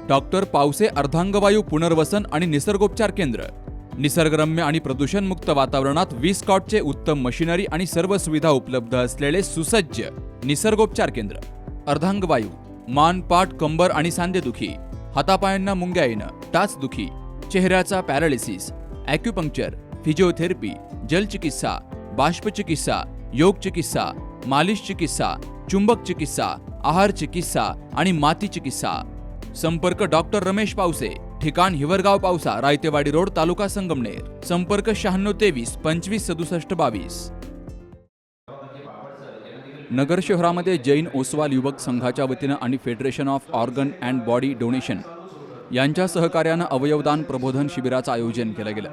Doctor Pawase अर्धांगवायू पुनर्वसन आणि निसर्गोपचार केंद्र. निसर्गरम्य आणि प्रदूषणमुक्त वातावरणात 20 कॉटचे उत्तम मशिनरी आणि सर्व सुविधा उपलब्ध असलेले सुसज्ज निसर्गोपचार केंद्र. अर्धांगवायू, मान, पाठ, कंबर आणि सांधेदुखी, हातापायांना मुंग्या येणं, टाचदुखी, चेहऱ्याचा पॅरालिसिस, ॲक्युपंक्चर, फिजिओथेरपी, जलचिकित्सा, बाष्पचिकित्सा, योग चिकित्सा, मालिश चिकित्सा, चुंबक चिकित्सा, आहार चिकित्सा आणि माती चिकित्सा. संपर्क डॉक्टर रमेश पावसे, ठिकाण हिवरगाव पावसा, रायतेवाडी रोड, तालुका संगमनेर. संपर्क 9623 25 67 22. नगर शहरामध्ये जैन ओसवाल युवक संघाच्या वतीनं आणि federation of organ and body donation यांच्या सहकार्यानं अवयवदान प्रबोधन शिबिराचं आयोजन केलं गेलं.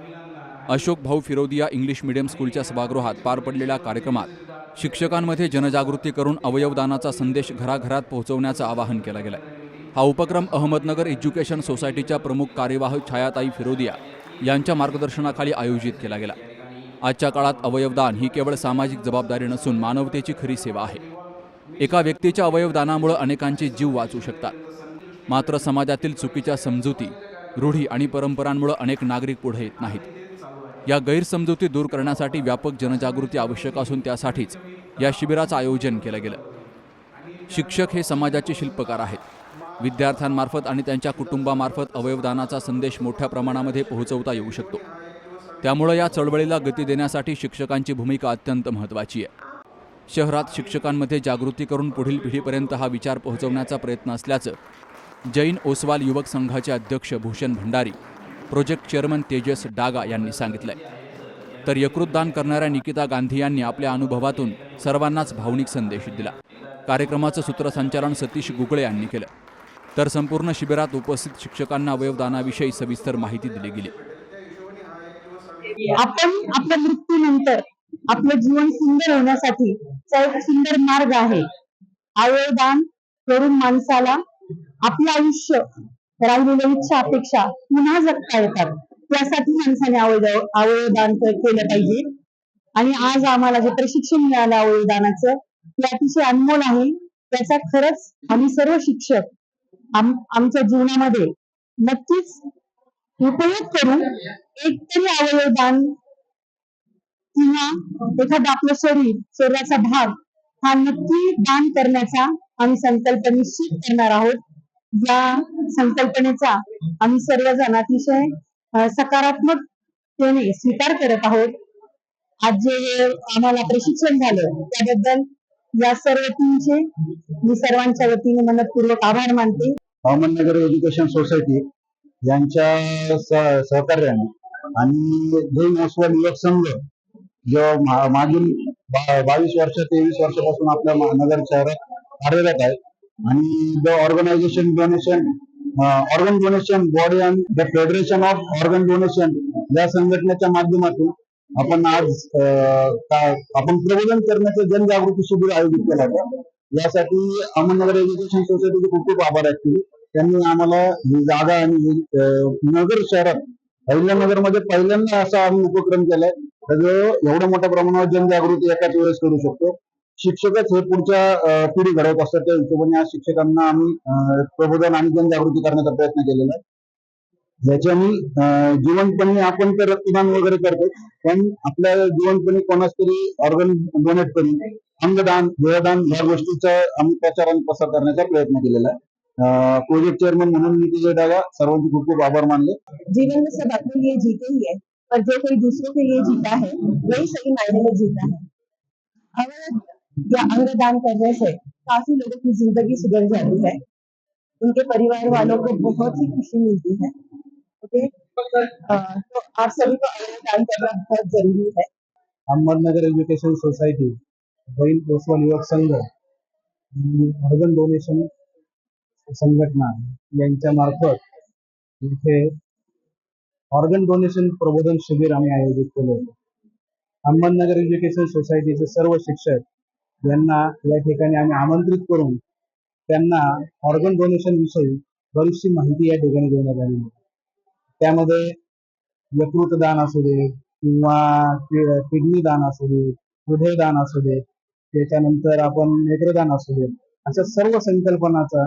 अशोक भाऊ फिरोदिया इंग्लिश मीडियम स्कूलच्या सभागृहात पार पडलेल्या कार्यक्रमात शिक्षकांमध्ये जनजागृती करून अवयवदानाचा संदेश घराघरात पोहोचवण्याचं आवाहन केलं गेलं. हा उपक्रम अहमदनगर एज्युकेशन सोसायटीच्या प्रमुख कार्यवाह छायाताई फिरोदिया यांच्या मार्गदर्शनाखाली आयोजित केला गेला. आजच्या काळात अवयवदान ही केवळ सामाजिक जबाबदारी नसून मानवतेची खरी सेवा आहे. एका व्यक्तीच्या अवयवदानामुळे अनेकांचे जीव वाचू शकतात. मात्र समाजातील चुकीच्या समजुती, रूढी आणि परंपरांमुळे अनेक नागरिक पुढे येत नाहीत. या गैरसमजुती दूर करण्यासाठी व्यापक जनजागृती आवश्यक असून त्यासाठीच या शिबिराचं आयोजन केलं गेलं. शिक्षक हे समाजाचे शिल्पकार आहेत. विद्यार्थ्यांमार्फत आणि त्यांच्या कुटुंबामार्फत अवयवदानाचा संदेश मोठ्या प्रमाणामध्ये पोहोचवता येऊ शकतो. त्यामुळे या चळवळीला गती देण्यासाठी शिक्षकांची भूमिका अत्यंत महत्त्वाची आहे. शहरात शिक्षकांमध्ये जागृती करून पुढील पिढीपर्यंत हा विचार पोहोचवण्याचा प्रयत्न असल्याचं जैन ओसवाल युवक संघाचे अध्यक्ष भूषण भंडारी, प्रोजेक्ट चेअरमन तेजस डागा यांनी सांगितलंय. तर यकृतदान करणाऱ्या निकिता गांधी यांनी आपल्या अनुभवातून सर्वांनाच भावनिक संदेश दिला. कार्यक्रमाचं सूत्रसंचालन सतीश गुगळे यांनी केलं. तर संपूर्ण शिबिरात उपस्थित शिक्षकांना अवयवदानाविषयी सविस्तर माहिती दिली गेली. आपण आपल्या मृत्यूनंतर आपलं जीवन सुंदर होण्यासाठी एक सुंदर मार्ग आहे. अवयवदान करून माणसाला आपलं आयुष्य, राहिलेल्या इच्छा अपेक्षा पुन्हा जगता येतात. त्यासाठी माणसाने अवयवदान केलं पाहिजे. आणि आज आम्हाला जे प्रशिक्षण मिळालं अवयवदानाचं ते अतिशय अनमोल आहे. त्याचा खरंच आम्ही सर्व शिक्षक आमच्या जीवनामध्ये नक्कीच उपयोग करून एकतरी अवयवदान किंवा एखादा आपलं शरीराचा भाग हा नक्की दान करण्याचा आम्ही संकल्प निश्चित करणार आहोत. या संकल्पनेचा आम्ही सर्वजण अतिशय सकारात्मकतेने स्वीकार करत आहोत. आज जे आम्हाला प्रशिक्षण झालं त्याबद्दल या सर्व टीमचे मी सर्वांच्या वतीने मनपूर्वक आभार मानते. अहमदनगर एज्युकेशन सोसायटी यांच्या सहकार्याने आणि जैन ओसवाल युवक संघ जो मागील 22 वर्ष 23 वर्षापासून आपल्या नगर शहरात कार्यरत आहे आणि the organ donation body and the federation of organ donation या संघटनेच्या माध्यमातून आपण आज आपण प्रबोधन करण्याचं जनजागृती शिबिर आयोजित केलं होतं. यासाठी अहमदनगर एज्युकेशन सोसायटीचे खूप खूप आभार आहेत. त्यांनी आम्हाला ही जागा आणि नगर शहरात अहिल्यानगरमध्ये पहिल्यांदा असा आम्ही उपक्रम केलाय जो एवढ्या मोठ्या प्रमाणावर जनजागृती एकाच वेळेस करू शकतो. शिक्षकच हे पुढच्या पिढी घडवत असतात. त्या हिशोबाने आज शिक्षकांना आम्ही प्रबोधन आणि जनजागृती करण्याचा प्रयत्न केलेला आहे. ज्याच्याने जीवनपणी आपण तर रक्तदान वगैरे करतो, पण आपल्या जीवनपणी कोणाच तरी ऑर्गन डोनेट करून अंगदान, देहदान या गोष्टीचा आम्ही प्रचार आणि प्रसार करण्याचा प्रयत्न केलेला आहे. प्रोजेक्ट चेयरमैन म्हणून मी तुझे डागा सर्वांचे खूप खूप आभार मानले. जीवन में सब अपने लिए जीते ही है, पर जो कोई दूसरों के लिए जीता है वही सही मायने में जीता है. अगर या अंगदान करने से काफी लोगों की जिंदगी सुधर जाती है, उनके परिवार वालों को बहुत ही खुशी मिलती है. ओके, तो आप सभी को अंगदान करना बहुत जरूरी है. अहमदनगर एज्युकेशन सोसायटी, जैन ओसवाल युवक संघ, ऑर्गन डोनेशन संघटना यांच्या मार्फत इथे ऑर्गन डोनेशन प्रबोधन शिबिर आम्ही आयोजित केले होते. अहमदनगर एज्युकेशन सोसायटीचे सर्व शिक्षक यांना या ठिकाणी आम्ही आमंत्रित करून त्यांना ऑर्गन डोनेशन विषयी बरीचशी माहिती या ठिकाणी देण्यात आली. त्यामध्ये यकृतदान असू दे किंवा किडनी दान असू दे, हृदयदान असू दे, त्याच्यानंतर आपण नेत्रदान असू दे, अशा सर्व संकल्पनाचा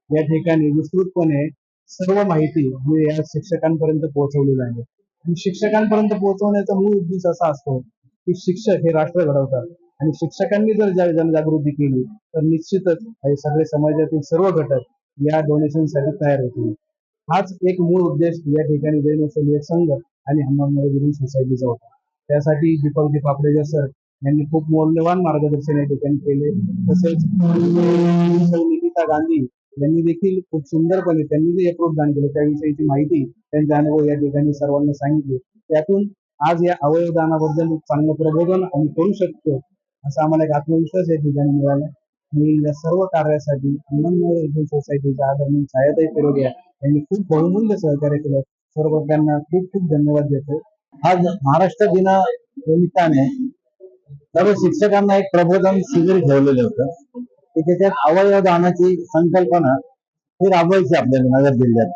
या ठिकाणी विस्तृतपणे सर्व माहिती जी या शिक्षकांपर्यंत पोहोचवलेली आहे. आणि शिक्षकांपर्यंत पोहोचवण्याचा मूळ उद्देश असा असतो की शिक्षक हे राष्ट्र घडवतात आणि शिक्षकांनी जर जनजागृती केली तर निश्चितच हे सगळे समाजातील सर्व घटक या डोनेशनसाठी तयार होतील. हाच एक मूळ उद्देश या ठिकाणी जैन उत्सव युवक संघ आणि अहमदनगर विलीन सोसायटीचा होता. त्यासाठी दीपक पापडेजा सर यांनी खूप मौल्यवान मार्गदर्शन या ठिकाणी केले. तसेच निकिता गांधी यांनी देखील खूप सुंदरपणे त्यांनी जे अप्रोच दान केलं त्याविषयीची माहिती त्यांचे अनुभव या ठिकाणी सर्वांना सांगितले. त्यातून आज या अवयव दानाबद्दल चांगलं प्रबोधन आम्ही करू शकतो असा आम्हाला एक आत्मविश्वास या ठिकाणी मिळाला. मी या सर्व कार्यासाठी अहमदनगर सोसायटीच्या आदरणीय छायाताई फिरोदिया यांनी खूप बहुमूल्य सहकार्य केलं. सर्व त्यांना खूप खूप धन्यवाद देतो. आज महाराष्ट्र दिना निमित्ताने सर्व शिक्षकांना एक प्रबोधन शिबिर ठेवलेलं होतं की त्याच्यात अवयव दानाची संकल्पना ही राबवायची आपल्याला नगर जिल्ह्यात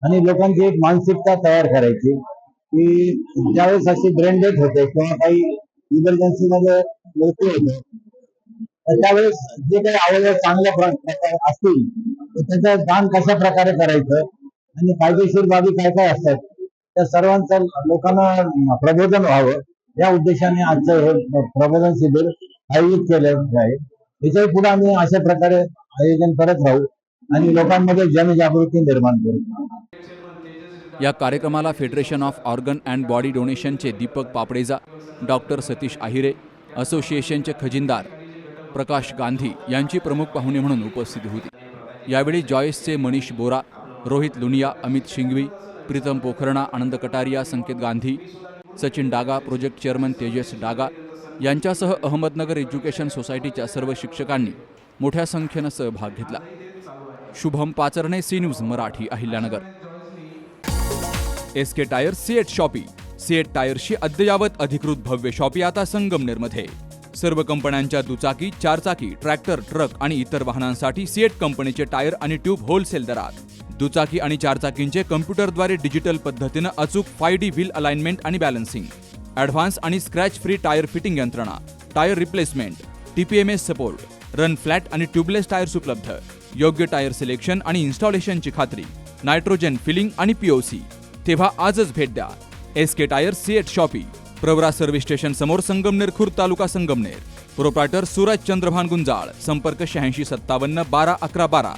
आणि लोकांची एक मानसिकता तयार करायची की ज्यावेळेस अशी ब्रेन डेथ होते किंवा काही इमर्जन्सी मध्ये मृत्यू होतो तर त्यावेळेस जे काही अवयव चांगल्या प्रकारे असतील तर त्याचं दान कशा प्रकारे करायचं आणि कायदेशीर बाबी काय काय असतात त्या सर्वांचं लोकांना प्रबोधन व्हावं या उद्देशाने आजचं हे प्रबोधन शिबिर आयोजित केलं आहे. याच्याही पुढे आम्ही अशा प्रकारे आयोजन करत राहू आणि लोकांमध्ये जनजागृती निर्माण करू. या कार्यक्रमाला federation of organ and body डोनेशनचे दीपक पापडेजा, डॉक्टर सतीश आहिरे, असोसिएशनचे खजिनदार प्रकाश गांधी यांची प्रमुख पाहुणे म्हणून उपस्थिती होती. यावेळी जॉयसचे मनीष बोरा, रोहित लुनिया, अमित शिंगवी, प्रीतम पोखरणा, आनंद कटारिया, संकेत गांधी, सचिन डागा, प्रोजेक्ट चेअरमन तेजस डागा यांच्यासह अहमदनगर एज्युकेशन सोसायटीच्या सर्व शिक्षकांनी मोठ्या संख्येनं सहभाग घेतला. Shubham Pacharne, C news Marathi, Ahilyanagar. SK tyres CEAT shoppe. CEAT टायर्सची अद्ययावत अधिकृत भव्य शॉपी आता संगमनेरमध्ये. सर्व कंपन्यांच्या दुचाकी, चारचाकी, ट्रॅक्टर, ट्रक आणि इतर वाहनांसाठी सिएट कंपनीचे टायर आणि ट्यूब होलसेल दरात. दुचाकी आणि चारचाकींचे कम्प्युटरद्वारे डिजिटल पद्धतीनं अचूक 5D व्हील अलाइनमेंट आणि बॅलन्सिंग, ॲडव्हान्स आणि स्क्रॅच फ्री टायर फिटिंग यंत्रणा, tyre replacement, TPMS support, run flat आणि ट्यूबलेस टायर्स उपलब्ध. योग्य टायर सिलेक्शन आणि इन्स्टॉलेशनची खात्री, नायट्रोजन फिलिंग आणि POC. तेव्हा आजच भेट द्या. SK tyres CEAT shoppe, Pravara service station समोर, संगमनेर खुर्द, तालुका संगमनेर. प्रोप्रायटर सूरज चंद्रभान गुंजाळ. संपर्क 8657 12 11 12.